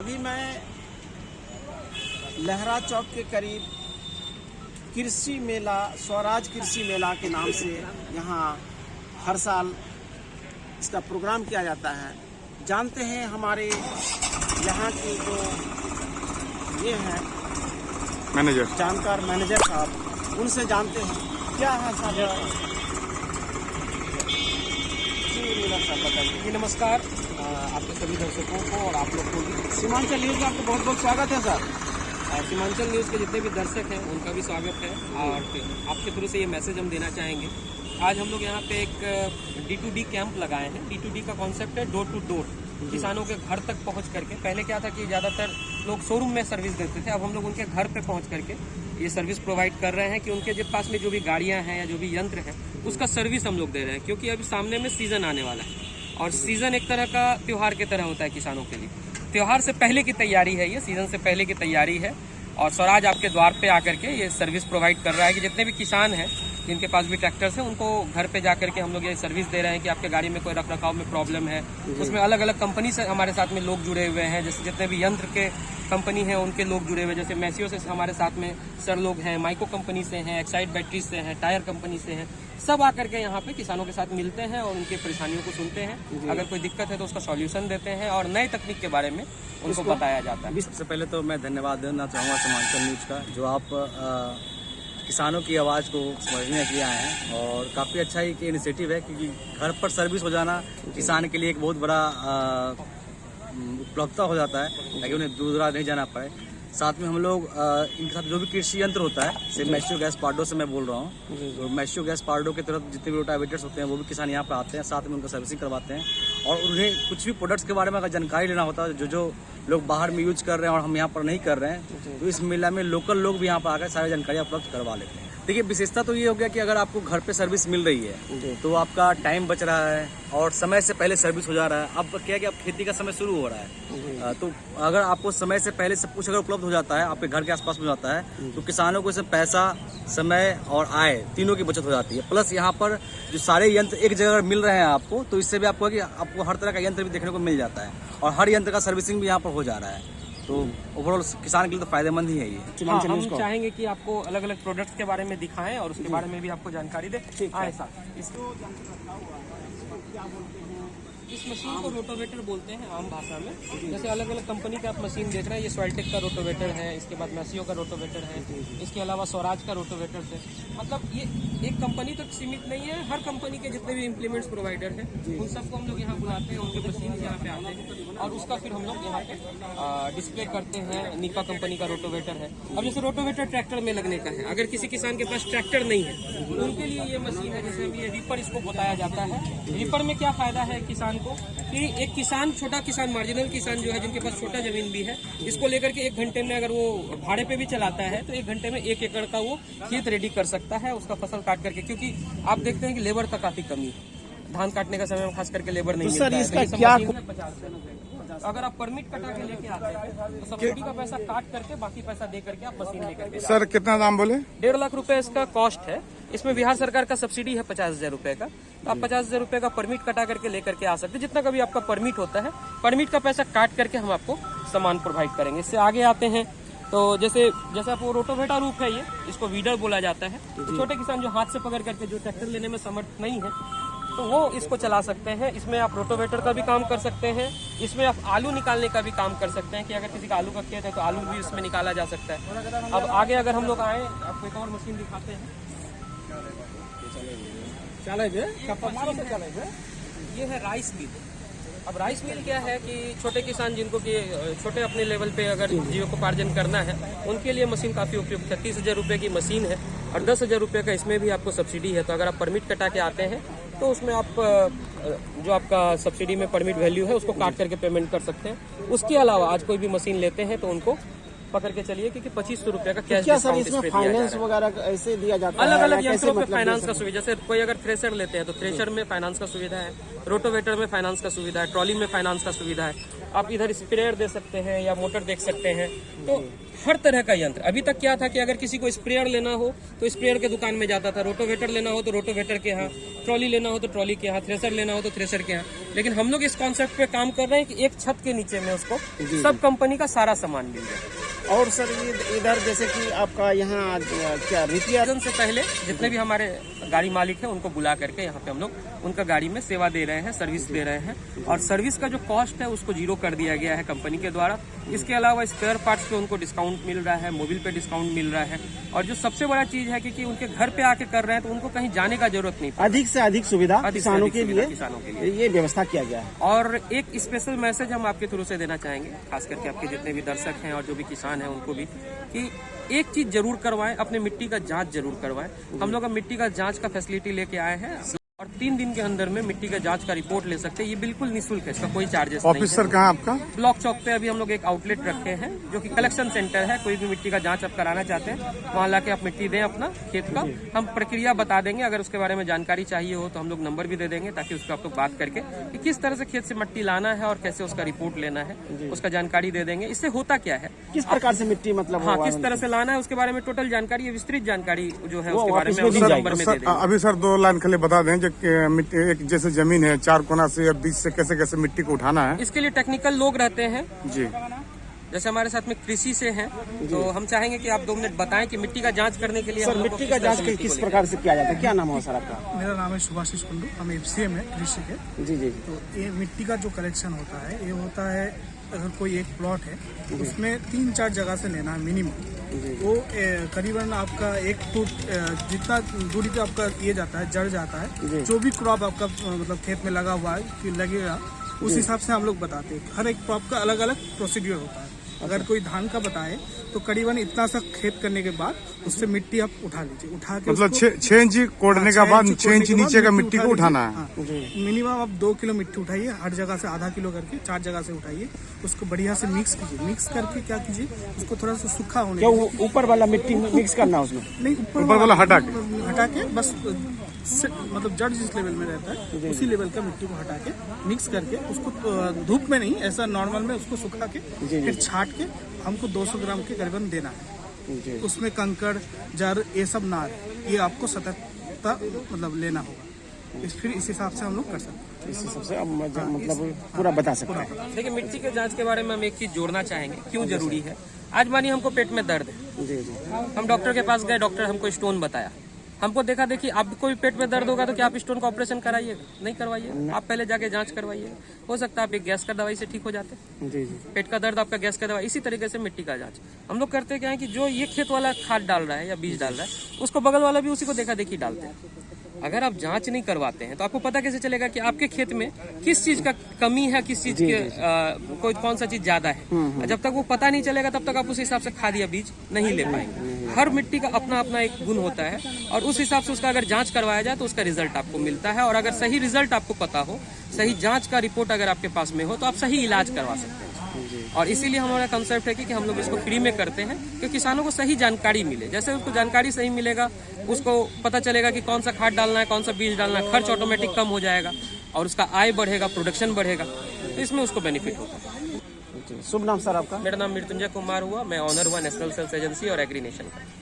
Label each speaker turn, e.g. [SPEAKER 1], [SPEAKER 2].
[SPEAKER 1] अभी मैं लहरा चौक के करीब कृषि मेला, स्वराज कृषि मेला के नाम से यहाँ हर साल इसका प्रोग्राम किया जाता है। जानते हैं हमारे यहाँ के जो ये हैं
[SPEAKER 2] मैनेजर,
[SPEAKER 1] जानकार मैनेजर साहब, उनसे जानते हैं क्या है साहब। साहब बताइए।
[SPEAKER 3] जी नमस्कार आपके सभी दर्शकों को और आप लोग को भी।
[SPEAKER 1] सीमांचल न्यूज़ में आपको बहुत बहुत स्वागत है सर।
[SPEAKER 3] सीमांचल न्यूज़ के जितने भी दर्शक हैं उनका भी स्वागत है और आपके थ्रू से ये मैसेज हम देना चाहेंगे। आज हम लोग यहाँ पे एक D2D कैंप लगाए हैं। D2D का कॉन्सेप्ट है डोर टू डोर, किसानों के घर तक पहुँच करके। पहले क्या था कि ज़्यादातर लोग शोरूम में सर्विस देते थे, अब हम लोग उनके घर पे पहुँच करके ये सर्विस प्रोवाइड कर रहे हैं कि उनके जो पास में जो भी गाड़ियाँ हैं या जो भी यंत्र है उसका सर्विस हम लोग दे रहे हैं। क्योंकि अभी सामने में सीज़न आने वाला है और सीज़न एक तरह का त्यौहार की तरह होता है किसानों के लिए। त्यौहार से पहले की तैयारी है, ये सीज़न से पहले की तैयारी है और स्वराज आपके द्वार पे आकर के ये सर्विस प्रोवाइड कर रहा है कि जितने भी किसान हैं जिनके पास भी ट्रैक्टर्स हैं उनको घर पे जा करके हम लोग ये सर्विस दे रहे हैं कि आपके गाड़ी में कोई रख रखाव में प्रॉब्लम है। उसमें अलग अलग कंपनी से हमारे साथ में लोग जुड़े हुए हैं, जैसे जितने भी यंत्र के कंपनी हैं उनके लोग जुड़े हुए हैं। जैसे मैसियो से हमारे साथ में सर लोग हैं, माइको कंपनी से हैं, एक्साइड बैटरी से हैं, टायर कंपनी से हैं। सब आकर के यहाँ पे किसानों के साथ मिलते हैं और उनकी परेशानियों को सुनते हैं। अगर कोई दिक्कत है तो उसका सॉल्यूशन देते हैं और नए तकनीक के बारे में उनको बताया जाता है।
[SPEAKER 4] सबसे पहले तो मैं धन्यवाद देना चाहूँगा सीमांचल न्यूज़ का, जो आप किसानों की आवाज़ को समझने के लिए आए हैं। और काफ़ी अच्छा ही इनिशिएटिव है क्योंकि घर पर सर्विस हो जाना किसान के लिए एक बहुत बड़ा उपलब्धता हो जाता है ताकि उन्हें दूर दराज नहीं जाना पड़े। साथ में हम लोग इनके साथ जो भी कृषि यंत्र होता है, जैसे मैसियो गैस पार्डो से मैं बोल रहा हूँ, तो मैसियो गैस पार्डो की तरफ जितने भी रोटावेटर्स होते हैं वो भी किसान यहाँ पर आते हैं, साथ में उनका सर्विसिंग करवाते हैं। और उन्हें कुछ भी प्रोडक्ट्स के बारे में अगर जानकारी लेना होता है जो लोग बाहर में यूज कर रहे हैं और हम यहाँ पर नहीं कर रहे हैं, तो इस मेला में लोकल लोग भी यहाँ पर आकर सारी जानकारी उपलब्ध करवा लेते हैं। देखिए, विशेषता तो ये हो गया कि अगर आपको घर पे सर्विस मिल रही है तो आपका टाइम बच रहा है और समय से पहले सर्विस हो जा रहा है। अब क्या है कि अब खेती का समय शुरू हो रहा है, तो अगर आपको समय से पहले सब कुछ अगर उपलब्ध हो जाता है, आपके घर के आसपास हो जाता है, तो किसानों को इसमें पैसा, समय और आय तीनों की बचत हो जाती है। प्लस यहाँ पर जो सारे यंत्र एक जगह मिल रहे हैं आपको, तो इससे भी आपको कि आपको हर तरह का यंत्र भी देखने को मिल जाता है और हर यंत्र का सर्विसिंग भी यहाँ पर हो जा रहा है। तो ओवरऑल किसान के लिए तो फायदेमंद ही है ये।
[SPEAKER 3] हाँ, हम चाहेंगे कि आपको अलग अलग प्रोडक्ट्स के बारे में दिखाएं और उसके बारे में भी आपको जानकारी दें। इस मशीन को रोटोवेटर बोलते हैं आम भाषा में। जैसे अलग अलग कंपनी का आप मशीन देख रहे हैं, ये सॉइलटेक का रोटोवेटर है, इसके बाद मैसियो का रोटोवेटर है, इसके अलावा स्वराज का रोटोवेटर है। मतलब ये एक कंपनी तक सीमित नहीं है, हर कंपनी के जितने भी इम्प्लीमेंट्स प्रोवाइडर हैं उन सबको हम लोग यहाँ बुलाते हैं, उनके मशीन यहाँ पे आते हैं और उसका फिर हम लोग यहाँ पे डिस्प्ले करते हैं। निका कंपनी का रोटोवेटर है। अब जैसे रोटोवेटर ट्रैक्टर में लगने का है, अगर किसी किसान के पास ट्रैक्टर नहीं है उनके लिए ये मशीन है। जैसे अभी रीपर इसको बताया जाता है। रीपर में क्या फायदा है किसान को कि एक किसान, छोटा किसान, मार्जिनल किसान जो है, जिनके पास छोटा जमीन भी है, इसको लेकर के 1 घंटे में अगर वो भाड़े पे भी चलाता है तो 1 घंटे में 1 एकड़ का वो खेत रेडी कर सकता है, उसका फसल काट करके। क्योंकि आप देखते हैं कि लेबर का काफी कमी है, धान काटने का समय में खास करके लेबर नहीं मिलता है।
[SPEAKER 1] इसका क्या
[SPEAKER 3] 50 रुपए। अगर आप परमिट कटा के लेके आते हैं तो सब्सिडी का पैसा काट करके बाकी पैसा दे करके आप मशीन लेकर के।
[SPEAKER 2] सर कितना दाम बोले?
[SPEAKER 3] 1.5 लाख रुपए इसका कॉस्ट है। इसमें बिहार सरकार का सब्सिडी है 50,000 रुपए का। तो आप 50,000 रुपए का परमिट कटा करके लेकर के आ सकते हैं। जितना कभी आपका परमिट होता है, परमिट का पैसा काट करके हम आपको सामान प्रोवाइड करेंगे। इससे आगे आते हैं तो जैसे आपको रोटोवेटर रूप है, ये इसको वीडर बोला जाता है। तो छोटे किसान जो हाथ से पकड़ करके, जो ट्रैक्टर लेने में समर्थ नहीं है, तो वो इसको चला सकते हैं। इसमें आप रोटोवेटर का भी काम कर सकते हैं, इसमें आप आलू निकालने का भी काम कर सकते हैं कि अगर किसी का आलू का खेत है तो आलू भी इसमें निकाला जा सकता है। अब आगे अगर हम लोग आए, आपको एक और मशीन दिखाते हैं। ये है राइस मिल। अब राइस मिल क्या है कि छोटे किसान जिनको कि छोटे अपने लेवल पे अगर जीविकोपार्जन करना है, उनके लिए मशीन काफ़ी उपयुक्त है। 30,000 रुपये की मशीन है और 10,000 रुपये का इसमें भी आपको सब्सिडी है। तो अगर आप परमिट कटा के आते हैं तो उसमें आप जो आपका सब्सिडी में परमिट वैल्यू है उसको काट करके पेमेंट कर सकते हैं। उसके अलावा आज कोई भी मशीन लेते हैं तो उनको पकड़ के चलिए, क्योंकि 2500 रुपये का कैश
[SPEAKER 1] क्या सर
[SPEAKER 3] डिस्काउंट इस
[SPEAKER 1] इसमें
[SPEAKER 3] पे दिया जा
[SPEAKER 1] फाइनेंस
[SPEAKER 3] रहा है।
[SPEAKER 1] वगैरह ऐसे दिया जाता है?
[SPEAKER 3] अलग अलग
[SPEAKER 1] या कैसे
[SPEAKER 3] यंत्रों पे
[SPEAKER 1] मतलब
[SPEAKER 3] फाइनेंस का
[SPEAKER 1] जैसे-
[SPEAKER 3] सुविधा, जैसे कोई अगर थ्रेशर लेते हैं तो थ्रेशर में फाइनेंस का सुविधा है, रोटोवेटर में फाइनेंस का सुविधा है, ट्रॉली में फाइनेंस का सुविधा है, आप इधर स्प्रेयर दे सकते हैं या मोटर देख सकते हैं। तो हर तरह का यंत्र, अभी तक क्या था कि अगर किसी को स्प्रेयर लेना हो तो स्प्रेयर के दुकान में जाता था, रोटोवेटर लेना हो तो रोटोवेटर के यहाँ, ट्रॉली लेना हो तो ट्रॉली के यहाँ, थ्रेशर लेना हो तो थ्रेशर के यहाँ। लेकिन हम लोग इस कॉन्सेप्ट पे काम कर रहे हैं कि एक छत के नीचे में उसको सब कंपनी का सारा सामान मिल जाए।
[SPEAKER 1] और सर ये इधर जैसे कि आपका यहाँ क्या रिपेयर
[SPEAKER 3] सीजन से पहले जितने भी हमारे गाड़ी मालिक हैं उनको बुला करके यहाँ पे हम लोग उनका गाड़ी में सेवा दे रहे हैं, सर्विस दे रहे हैं, और सर्विस का जो कॉस्ट है उसको 0 कर दिया गया है कंपनी के द्वारा। इसके अलावा स्पेयर पार्ट्स पे उनको डिस्काउंट मिल रहा है, मोबिल पे डिस्काउंट मिल रहा है, और जो सबसे बड़ा चीज है कि उनके घर पे आके कर रहे हैं तो उनको कहीं जाने का जरूरत नहीं।
[SPEAKER 1] अधिक से अधिक सुविधा
[SPEAKER 3] अधिक से
[SPEAKER 1] किसानों
[SPEAKER 3] अधिक
[SPEAKER 1] के
[SPEAKER 3] सुविधा
[SPEAKER 1] लिए
[SPEAKER 3] किसानों के लिए।
[SPEAKER 1] ये व्यवस्था किया गया है।
[SPEAKER 3] और एक स्पेशल मैसेज हम आपके थ्रू से देना चाहेंगे, खास करके आपके जितने भी दर्शक हैं और जो भी किसान हैं उनको भी, कि एक चीज जरूर करवाएं, अपने मिट्टी का जांच जरूर करवाएं। हम लोग अब मिट्टी का जांच का फैसिलिटी लेके आए हैं और 3 दिन के अंदर में मिट्टी का जांच का रिपोर्ट ले सकते हैं। ये बिल्कुल निःशुल्क है, इसका कोई चार्जेस नहीं
[SPEAKER 2] ऑफिस सर
[SPEAKER 3] है।
[SPEAKER 2] कहाँ आपका?
[SPEAKER 3] ब्लॉक चौक पे अभी हम लोग एक आउटलेट रखे हैं जो कि कलेक्शन सेंटर है। कोई भी मिट्टी का जांच आप कराना चाहते हैं वहाँ लाके आप मिट्टी दें अपना खेत का, हम प्रक्रिया बता देंगे। अगर उसके बारे में जानकारी चाहिए हो तो हम लोग नंबर भी दे देंगे, ताकि उसको आप लोग बात करके कि किस तरह से खेत से मिट्टी लाना है और कैसे उसका रिपोर्ट लेना है, उसका जानकारी दे देंगे। इससे होता क्या है,
[SPEAKER 1] किस प्रकार से मिट्टी मतलब
[SPEAKER 3] हाँ,
[SPEAKER 1] वो
[SPEAKER 3] किस तरह से लाना है उसके बारे में टोटल जानकारी, विस्तृत जानकारी जो है
[SPEAKER 1] वो
[SPEAKER 3] उसके बारे
[SPEAKER 1] ऑफिस
[SPEAKER 3] में
[SPEAKER 1] में
[SPEAKER 3] हम
[SPEAKER 1] दी
[SPEAKER 3] लोग
[SPEAKER 1] जाएगी।
[SPEAKER 3] नंबर में दे
[SPEAKER 2] सर
[SPEAKER 3] देंगे।
[SPEAKER 2] अभी सर 2 लाइन खाली बता दें जो कि मिट्टी एक जैसे जमीन है 4 कोना से या बीच से कैसे कैसे मिट्टी को उठाना है।
[SPEAKER 3] इसके लिए टेक्निकल लोग रहते हैं,
[SPEAKER 2] जी
[SPEAKER 3] जैसे हमारे साथ में कृषि से हैं, तो हम चाहेंगे कि आप 2 मिनट बताएं कि मिट्टी का जांच करने के लिए
[SPEAKER 1] सर
[SPEAKER 3] हम लोग को
[SPEAKER 1] मिट्टी का
[SPEAKER 3] किस तरह
[SPEAKER 1] जांच
[SPEAKER 3] से मिट्टी
[SPEAKER 1] किस
[SPEAKER 3] को
[SPEAKER 1] प्रकार से किया जाता है? क्या नाम है सर आपका?
[SPEAKER 5] मेरा नाम है सुभाषिष कुंडू, हम FCM है कृषि के।
[SPEAKER 1] जी जी जी।
[SPEAKER 5] तो ये मिट्टी का जो कलेक्शन होता है, ये होता है अगर कोई एक प्लॉट है उसमें 3-4 जगह से लेना है मिनिमम। वो करीबन आपका 1 फुट जितना दूरी पे आपका ये जाता है, जड़ जाता है, जो भी क्रॉप आपका मतलब खेत में लगा हुआ है कि लगेगा, उस हिसाब से हम लोग बताते हैं। हर एक क्रॉप का अलग अलग प्रोसीड्यूर होता है। अगर कोई धान का बताए तो करीबन इतना सा खेत करने के बाद उससे मिट्टी आप उठा लीजिए, उठा के
[SPEAKER 2] मतलब
[SPEAKER 5] उसको-
[SPEAKER 2] 6 इंच कोड़ने का बाद 6 इंच नीचे का मिट्टी को
[SPEAKER 5] लीजिए।
[SPEAKER 2] उठाना है।
[SPEAKER 5] हाँ, मिनिमम आप 2 किलो मिट्टी उठाइए, हर जगह से आधा किलो करके 4 जगह से उठाइए, उसको बढ़िया से मिक्स कीजिए। मिक्स करके क्या कीजिए, उसको थोड़ा सा सूखा होने
[SPEAKER 1] क्या
[SPEAKER 5] दीजिए।
[SPEAKER 1] ऊपर वाला मिट्टी मिक्स करना उसमें?
[SPEAKER 5] नहीं,
[SPEAKER 2] ऊपर वाला हटा
[SPEAKER 5] के बस मतलब जड़ जिस लेवल में रहता है उसी लेवल का मिट्टी को हटा के मिक्स करके उसको धूप में नहीं, ऐसा नॉर्मल में उसको सुखा के फिर छाट के हमको 200 ग्राम के करीबन देना है। उसमें कंकड़ जड़ ये सब ना आए, ये आपको सतर्कता मतलब लेना होगा। फिर इस हिसाब से हम लोग कर सकते हैं।
[SPEAKER 1] इस हिसाब से अब मतलब पूरा बता सकते हैं।
[SPEAKER 3] देखिए, मिट्टी के जांच के बारे में हम एक चीज जोड़ना चाहेंगे, क्यों जरूरी है। आज मानिए हमको पेट में दर्द है,
[SPEAKER 1] जी जी।
[SPEAKER 3] हम डॉक्टर के पास गए, डॉक्टर हमको स्टोन बताया, हमको देखा देखी आपको भी पेट में दर्द होगा तो क्या आप स्टोन का ऑपरेशन कराइएगा? नहीं करवाइए, आप पहले जाके जांच करवाइए। हो सकता है आप एक गैस का दवाई से ठीक हो जाते,
[SPEAKER 1] जी जी।
[SPEAKER 3] पेट का दर्द आपका गैस का दवाई। इसी तरीके से मिट्टी का जांच हम लोग करते क्या है कि जो ये खेत वाला खाद डाल रहा है या बीज डाल रहा है, उसको बगल वाला भी उसी को देखा देखी डालते हैं। अगर आप जांच नहीं करवाते हैं तो आपको पता कैसे चलेगा कि आपके खेत में किस चीज का कमी है, किस चीज के कोई कौन सा चीज ज्यादा है। जब तक वो पता नहीं चलेगा तब तक आप उस हिसाब से खाद या बीज नहीं ले पाएंगे। हर मिट्टी का अपना अपना एक गुण होता है और उस हिसाब से उसका अगर जांच करवाया जाए तो उसका रिजल्ट आपको मिलता है। और अगर सही रिजल्ट आपको पता हो, सही जांच का रिपोर्ट अगर आपके पास में हो, तो आप सही इलाज करवा सकते हैं। और इसीलिए हमारा कंसेप्ट है कि हम लोग इसको फ्री में करते हैं कि किसानों को सही जानकारी मिले। जैसे उसको जानकारी सही मिलेगा, उसको पता चलेगा कि कौन सा खाद डालना है, कौन सा बीज डालना है, खर्च ऑटोमेटिक कम हो जाएगा और उसका आय बढ़ेगा, प्रोडक्शन बढ़ेगा, तो इसमें उसको बेनिफिट होता है।
[SPEAKER 1] शुभ नाम सर आपका?
[SPEAKER 3] मेरा नाम मृत्युंजय कुमार हुआ, मैं ऑनर हुआ नेशनल सेल्स एजेंसी और एग्री नेशन का।